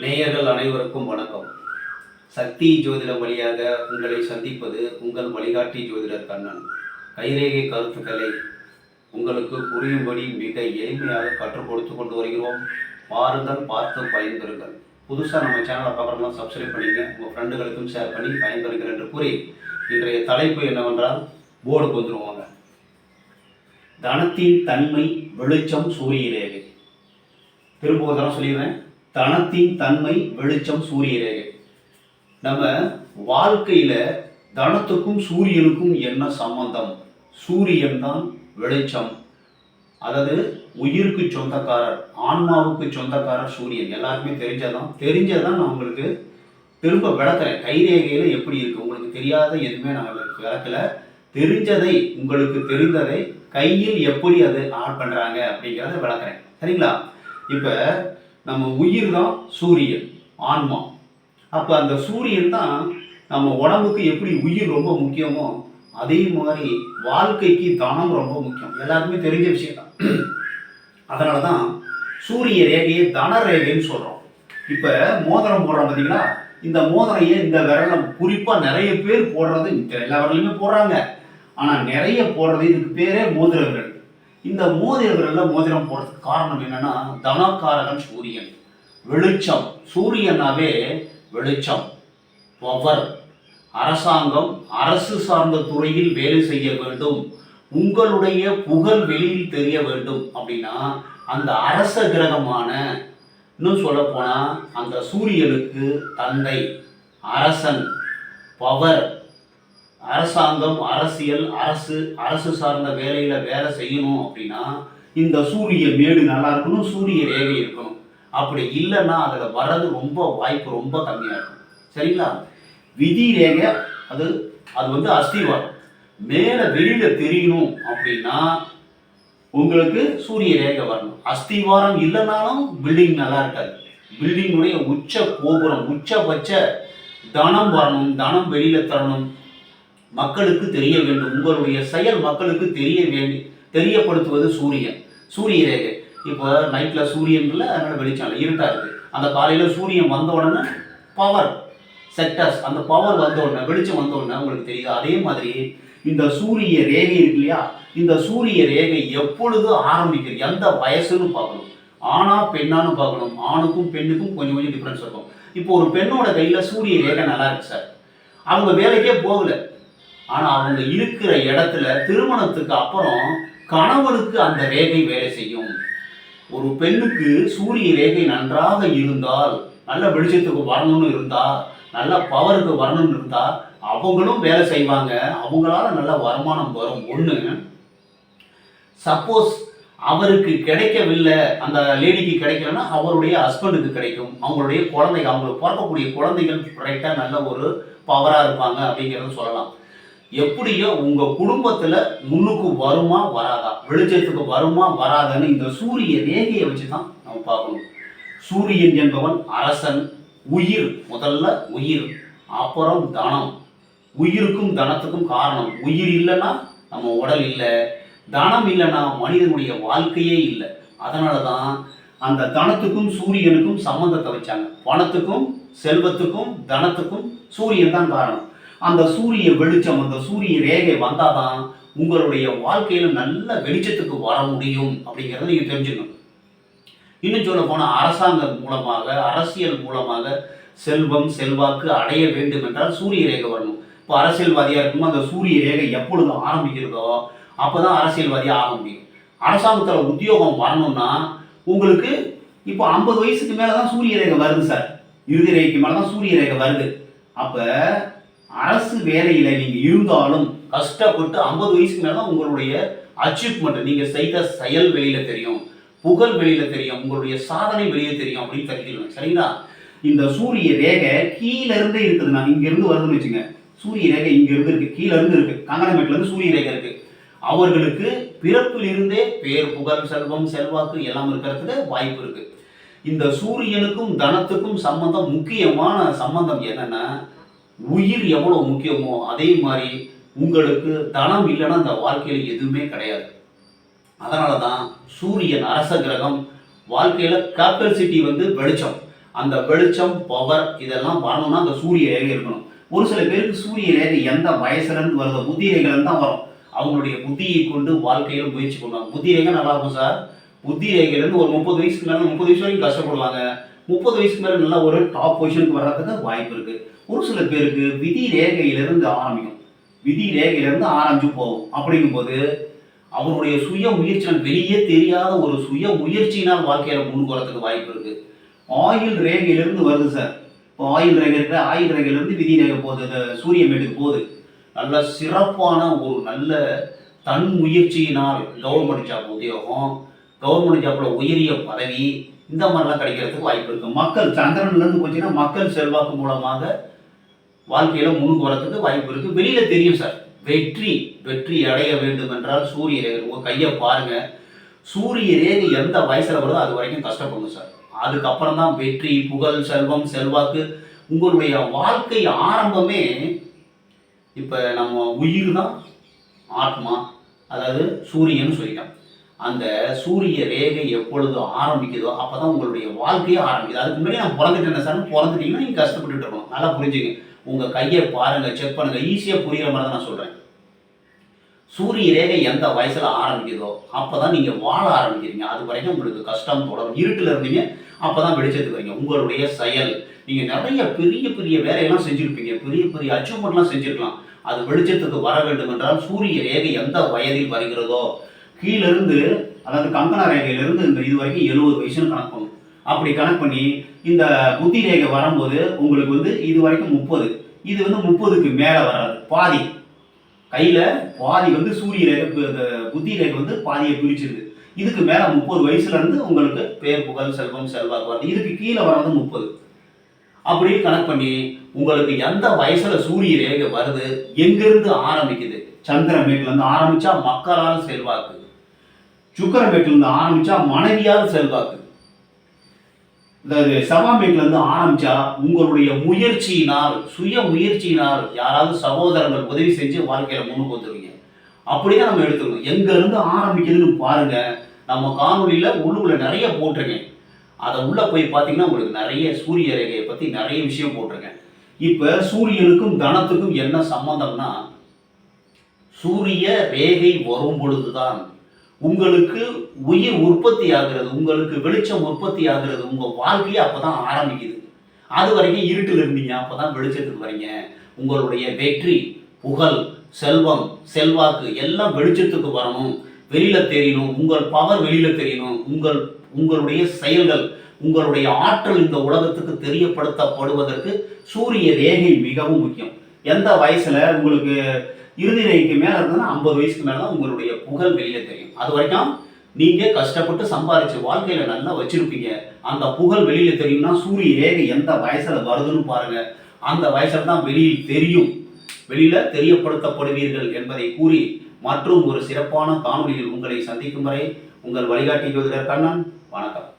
நேயர்கள் அனைவருக்கும் வணக்கம். சக்தி ஜோதிடம் வழியாக உங்களை சந்திப்பது உங்கள் வழிகாட்டி ஜோதிடர் கண்ணன். கைரேகை கருத்துக்களை உங்களுக்கு புரியும்படி மிக எளிமையாக கற்றுக் கொடுத்து கொண்டு வருகிறோம். பாருங்கள், பார்த்து பயன்பெறுங்கள். புதுசாக நம்ம சேனலை பார்க்குறவங்க சப்ஸ்கிரைப் பண்ணிங்க, உங்கள் ஃப்ரெண்டுகளுக்கும் ஷேர் பண்ணி பயன்பெறுங்கள் என்று கூறி இன்றைய தலைப்பு என்னவென்றால் போர்டுக்கு வந்துடுவாங்க. தனத்தின் தன்மை வெளிச்சம் சூரிய ரேகை. திரும்ப ஒரு தடவை சொல்லிடுறேன். தனத்தின் தன்மை வெளிச்சம் சூரிய ரேகை. நம்ம வாழ்க்கையில தனத்துக்கும் சூரியனுக்கும் என்ன சம்பந்தம்? சூரியன் தான் வெளிச்சம், அதாவது உயிருக்கு சொந்தக்காரர், ஆன்மாவுக்கு சொந்தக்காரர் சூரியன். எல்லாருக்குமே தெரிஞ்சதான் நான் உங்களுக்கு திரும்ப விளக்குறேன். கைரேகையில எப்படி இருக்கு உங்களுக்கு தெரியாத எதுவுமே நான் விளக்கல. தெரிஞ்சதை, உங்களுக்கு தெரிந்ததை கையில் எப்படி அது ஆட் பண்றாங்க அப்படிங்கிறத விளக்குறேன். சரிங்களா? இப்ப நம்ம உயிர் தான் சூரியன், ஆன்மா. அப்போ அந்த சூரியன் தான் நம்ம உடம்புக்கு எப்படி உயிர் ரொம்ப முக்கியமோ அதே மாதிரி வாழ்க்கைக்கு தனம் ரொம்ப முக்கியம். எல்லாருக்குமே தெரிஞ்ச விஷயம் தான். அதனால தான் சூரிய ரேகையை தன ரேகைன்னு சொல்கிறோம். இப்போ மோதிரம் போடுறோம் பார்த்தீங்களா? இந்த மோதிரையை இந்த விரலம் குறிப்பாக நிறைய பேர் போடுறது, எல்லா விரலையுமே போடுறாங்க. ஆனால் நிறைய போடுறது, இதுக்கு பேரே மோதிர விரல். இந்த மோதிரம் போடுறதுக்கு காரணம் என்னன்னா, தனக்காரகன் சூரியன், வெளிச்சம். சூரியனாவே வெளிச்சம், பவர். அரசாங்கம், அரசு சார்ந்த துறையில் வேலை செய்ய வேண்டும், உங்களுடைய புகழ் வெளியில் தெரிய வேண்டும் அப்படின்னா அந்த அரச கிரகமான, இன்னும் சொல்ல போனா அந்த சூரியனுக்கு தந்தை, அரசன், பவர். அரசாங்கம், அரசியல், அரசு சார்ந்த வேலையில வேலை செய்யணும் அப்படின்னா இந்த சூரிய மேடு நல்லா இருக்கணும், சூரிய ரேகை இருக்கணும். அப்படி இல்லைன்னா அதுல வர்றது வாய்ப்பு ரொம்ப கம்மியா இருக்கும். சரிங்களா? விதி ரேகை அது அஸ்திவாரம். மேல வெளியில தெரியணும் அப்படின்னா உங்களுக்கு சூரிய ரேகை வரணும். அஸ்திவாரம் இல்லைனாலும் பில்டிங் நல்லா இருக்காது. பில்டிங்குடைய உச்ச கோபுரம், உச்சபட்ச தனம் வரணும், தனம் வெளியில தரணும், மக்களுக்கு தெரிய வேண்டும். உங்களுடைய செயல் மக்களுக்கு தெரியப்படுத்துவது சூரியன், சூரிய ரேகை. இப்போ நைட்ல சூரியன்ல அதனால வெளிச்சம் இருட்டா இருக்கு. அந்த காலையில சூரியன் வந்த உடனே பவர் செக்டர்ஸ், அந்த பவர் வந்த உடனே, வெளிச்சம் வந்த உடனே உங்களுக்கு தெரியுது. அதே மாதிரி இந்த சூரிய ரேகை இருக்கு இல்லையா? இந்த சூரிய ரேகை எப்பொழுது ஆரம்பிக்கிறது, எந்த வயசுன்னு பார்க்கணும். ஆணா பெண்ணான்னு பார்க்கணும். ஆணுக்கும் பெண்ணுக்கும் கொஞ்சம் கொஞ்சம் டிஃபரன்ஸ் இருக்கும். இப்போ ஒரு பெண்ணோட கையில சூரிய ரேகை நல்லா இருக்கு சார், அவங்க வேலைக்கே போகல, ஆனா அவங்க இருக்கிற இடத்துல திருமணத்துக்கு அப்புறம் கணவனுக்கு அந்த ரேகை வேலை செய்யும். ஒரு பெண்ணுக்கு சூரிய ரேகை நன்றாக இருந்தால், நல்ல வெளிச்சத்துக்கு வரணும்னு இருந்தா, நல்ல பவருக்கு வரணும்னு இருந்தா அவங்களும் வேலை செய்வாங்க, அவங்களால நல்ல வருமானம் வரும். ஒண்ணு. சப்போஸ் அவருக்கு கிடைக்கவில்லை, அந்த லேடிக்கு கிடைக்கலன்னா அவருடைய ஹஸ்பண்டுக்கு கிடைக்கும். அவங்களுடைய குழந்தைகள், அவங்களுக்கு பிறக்கக்கூடிய குழந்தைகள் கரெக்டா நல்ல ஒரு பவரா இருப்பாங்க அப்படிங்கிறத சொல்லலாம். எப்படியோ உங்க குடும்பத்துல முன்னுக்கு வருமா வராதா, வெளிச்சத்துக்கு வருமா வராதான்னு இந்த சூரிய ரேகையை வச்சுதான் நம்ம பார்க்கணும். சூரியன் என்பவன் அரசன், உயிர், முதல்ல உயிர், அப்புறம் தனம். உயிருக்கும் தனத்துக்கும் காரணம். உயிர் இல்லைன்னா நம்ம உடல் இல்லை, தனம் இல்லைன்னா மனிதனுடைய வாழ்க்கையே இல்லை. அதனாலதான் அந்த தனத்துக்கும் சூரியனுக்கும் சம்பந்தத்தை வச்சாங்க. பணத்துக்கும் செல்வத்துக்கும் தனத்துக்கும் சூரியன் தான் காரணம். அந்த சூரிய வெளிச்சம், அந்த சூரிய ரேகை வந்தாதான் உங்களுடைய வாழ்க்கையில நல்ல வெளிச்சத்துக்கு வர முடியும் அப்படிங்கிறத நீங்க தெரிஞ்சுக்கணும். இன்னும் சொல்ல போனா அரசாங்கம் மூலமாக, அரசியல் மூலமாக செல்வம் செல்வாக்கு அடைய வேண்டும் என்றால் சூரிய ரேகை வரணும். இப்போ அரசியல்வாதியா இருக்கும்போது அந்த சூரிய ரேகை எப்பொழுது ஆரம்பிக்கிறதோ அப்பதான் அரசியல்வாதியா ஆக முடியும். அரசாங்கத்துல உத்தியோகம் வரணும்னா உங்களுக்கு இப்போ 50 வயசுக்கு மேலதான் சூரிய ரேகை வருது சார், இறுதி ரேகைக்கு மேலதான் சூரிய ரேகை வருது. அப்ப அரசு வேலையில நீங்க இருந்தாலும் கஷ்டப்பட்டு 50 வயசுக்கு மேலதான் உங்களுடைய அச்சீவ்மெண்ட், நீங்க செய்த செயல் வெளியில தெரியும், புகழ் வெளியில தெரியும், உங்களுடைய சாதனை வெளியே தெரியும் அப்படின்னு தெரிஞ்சுக்கணும். சரிங்களா? இந்த சூரிய ரேகை கீழ இருந்தே இருக்குது. நான் இங்க இருந்து வருதுன்னு வச்சுங்க, சூரிய ரேகை இங்க இருந்து இருக்கு, கீழ இருந்து இருக்கு, கங்கணமேட்ல இருந்து சூரிய ரேகை இருக்கு. அவர்களுக்கு பிறப்பில் இருந்தே பேர், புகழ், செல்வம், செல்வாக்கு எல்லாம் இருக்கிறதுக்கு வாய்ப்பு இருக்கு. இந்த சூரியனுக்கும் தனத்துக்கும் சம்பந்தம், முக்கியமான சம்பந்தம் என்னன்னா, உயிர் எவ்வளவு முக்கியமோ அதே மாதிரி உங்களுக்கு தனம் இல்லைன்னா அந்த வாழ்க்கையில எதுவுமே கிடையாது. அதனாலதான் சூரியன் அரச கிரகம். வாழ்க்கையில கேபிட்டல் சிட்டி வெளிச்சம். அந்த வெளிச்சம், பவர் இதெல்லாம் வரணும்னா அந்த சூரிய ரேகை இருக்கணும். ஒரு சில பேருக்கு சூரிய ரேகை எந்த வயசுலேருந்து வருதோ புத்தி ரேகையிலேருந்து தான் வரும். அவங்களுடைய புத்தியை கொண்டு வாழ்க்கையில் முயற்சி பண்ணுவாங்க. புத்தி ரேகை நல்லா இருக்கும் சார். புத்தி ரேகையிலேருந்து ஒரு 30 வயசுக்கு மேலே 30 வயசு வரைக்கும் கஷ்டப்படுவாங்க. 30 வயசுக்கு மேலே நல்லா ஒரு டாப் பொசிஷனுக்கு வர்றதுக்கு வாய்ப்பு இருக்குது. ஒரு சில பேருக்கு விதி ரேகையிலிருந்து ஆரம்பிக்கும். விதி ரேகையிலிருந்து ஆரம்பிச்சு போகும். அப்படிங்கும்போது அவருடைய சுய முயற்சினால் வெளியே தெரியாத ஒரு சுய முயற்சியினால் வாழ்க்கையில் முன்னுக்கு வரதுக்கு வாய்ப்பு இருக்குது. ஆயுள் ரேகையிலிருந்து வருது சார். இப்போ ஆயுள் ரேகை இருக்கிற ஆயுள் ரேகையிலிருந்து விதி ரேகை போகுது, சூரிய மேட்டுக்கு போகுது. நல்ல சிறப்பான ஒரு நல்ல தன் முயற்சியினால் கவர்மெண்ட் ஜாப் உத்தியோகம், கவர்மெண்ட் ஜாப்பில் உயரிய பதவி இந்த மாதிரிலாம் கிடைக்கிறதுக்கு வாய்ப்பு இருக்குது. மக்கள் சந்திரன்லேருந்து போச்சுன்னா மக்கள் செல்வாக்கு மூலமாக வாழ்க்கையில் முன்னுக்கு வரதுக்கு வாய்ப்பு இருக்குது. வெளியில் தெரியும் சார். வெற்றி அடைய வேண்டும் என்றால் சூரிய ரேகை உங்கள் கையை பாருங்கள். சூரிய ரேகை எந்த வயசில் வருதோ அது வரைக்கும் கஷ்டப்படும் சார். அதுக்கப்புறம் தான் வெற்றி, புகழ், செல்வம், செல்வாக்கு. உங்களுடைய வாழ்க்கை ஆரம்பமே இப்போ நம்ம உயிர் தான் ஆத்மா, அதாவது சூரியன் சொல்லிட்டோம். அந்த சூரிய ரேகை எப்பொழுது ஆரம்பிக்குதோ அப்போ தான் உங்களுடைய வாழ்க்கையே ஆரம்பிக்குது. அதுக்கு முன்னாடி நான் பிறந்துட்டேன் சார். பிறந்துட்டீங்கன்னா நீங்கள் கஷ்டப்பட்டுட்டு இருக்கணும். நல்லா புரிஞ்சுங்க. உங்கள் கையை பாருங்கள், செக் பண்ணுங்கள். ஈஸியாக புரிகிற மாதிரி தான் நான் சொல்கிறேன். சூரிய ரேகை எந்த வயசில் ஆரம்பிக்குதோ அப்போ தான் நீங்கள் வாழ ஆரம்பிக்கிறீங்க. அது வரைக்கும் உங்களுக்கு கஷ்டம் தொடரும். இருட்டில் இருந்தீங்க, அப்போ தான் வெளிச்சத்துக்கு வரீங்க. உங்களுடைய செயல், நீங்கள் நிறைய பெரிய பெரிய வேலையெல்லாம் செஞ்சுருப்பீங்க, பெரிய பெரிய அச்சீவ்மெண்ட்லாம் செஞ்சுருக்கலாம். அது வெளிச்சத்துக்கு வர வேண்டும் என்றால் சூரிய ரேகை எந்த வயதில் வருகிறதோ கீழிருந்து, அதாவது கங்கண ரேகையிலிருந்து இந்த இது வரைக்கும் 70 வயசுன்னு கணக்கு பண்ணும். அப்படி கணக்கு பண்ணி இந்த புத்தி ரேகை வரும்போது உங்களுக்கு இது வரைக்கும் 30, இது 30க்கு மேலே வராது. பாதி கையில் பாதி சூரிய ரேகை, புத்தி ரேகை பாதியை பிரிச்சிருது. இதுக்கு மேலே 30 வயசுலேருந்து உங்களுக்கு பேர், புகழ், செல்வம், செல்வாக்கு வருது. இதுக்கு கீழே வர்றது 30. அப்படி கணக்கு பண்ணி உங்களுக்கு எந்த வயசில் சூரிய ரேகை வருது, எங்கேருந்து ஆரம்பிக்குது. சந்திரமேட்டிலேருந்து ஆரம்பித்தா மக்களால் செல்வாக்கு, சுக்கரமேட்டிலேருந்து ஆரம்பித்தா மனைவியால் செல்வாக்கு, செவ்வாய்மேட்டிலேருந்து ஆரம்பித்தா உங்களுடைய முயற்சியினால், சுய முயற்சியினால் யாராவது சகோதரர்கள் உதவி செஞ்சு வாழ்க்கையில் முன்னுக்கு வந்துடுவீங்க. அப்படிதான் நம்ம எடுத்துக்கணும். எங்கேருந்து ஆரம்பிக்குதுன்னு பாருங்கள். நம்ம காணொலியில் உள்ளுக்குள்ள நிறைய போட்டிருக்கேன். அதை உள்ளே போய் பார்த்தீங்கன்னா உங்களுக்கு நிறைய சூரிய ரேகையை பற்றி நிறைய விஷயம் போட்டிருக்கேன். இப்போ சூரியனுக்கும் தனத்துக்கும் என்ன சம்பந்தம்னா, சூரிய ரேகை வரும் பொழுதுதான் உங்களுக்கு உயிர் உற்பத்தி ஆகிறது, உங்களுக்கு வெளிச்சம் உற்பத்தி ஆகிறது, உங்கள் வாழ்க்கையே அப்போ தான் ஆரம்பிக்குது. அது வரைக்கும் இருட்டில் இருந்தீங்க, அப்போ தான் வெளிச்சத்துக்கு வரீங்க. உங்களுடைய வெற்றி, புகழ், செல்வம், செல்வாக்கு எல்லாம் வெளிச்சத்துக்கு வரணும், வெளியில் தெரியணும். உங்கள் பவர் வெளியில் தெரியணும். உங்களுடைய செயல்கள், உங்களுடைய ஆற்றல் இந்த உலகத்துக்கு தெரியப்படுத்தப்படுவதற்கு சூரிய ரேகை மிகவும் முக்கியம். எந்த வயசில் உங்களுக்கு இறுதி ரேகைக்கு மேலே இருந்ததுன்னா 50 வயசுக்கு மேலே தான் உங்களுடைய புகழ் வெளியே தெரியும். அது வரைக்கும் நீங்கள் கஷ்டப்பட்டு சம்பாதிச்சு வாழ்க்கையில் நல்லா வச்சுருப்பீங்க. அந்த புகழ் வெளியில் தெரியும்னா சூரிய ரேகை எந்த வயசில் வருதுன்னு பாருங்கள். அந்த வயசில் தான் வெளியில் தெரியப்படுத்தப்படுவீர்கள் என்பதை கூறி மற்றும் ஒரு சிறப்பான காணொலியில் உங்களை சந்திக்கும் வரை உங்கள் வழிகாட்டி ஜோதிடர் கண்ணன். வணக்கம்.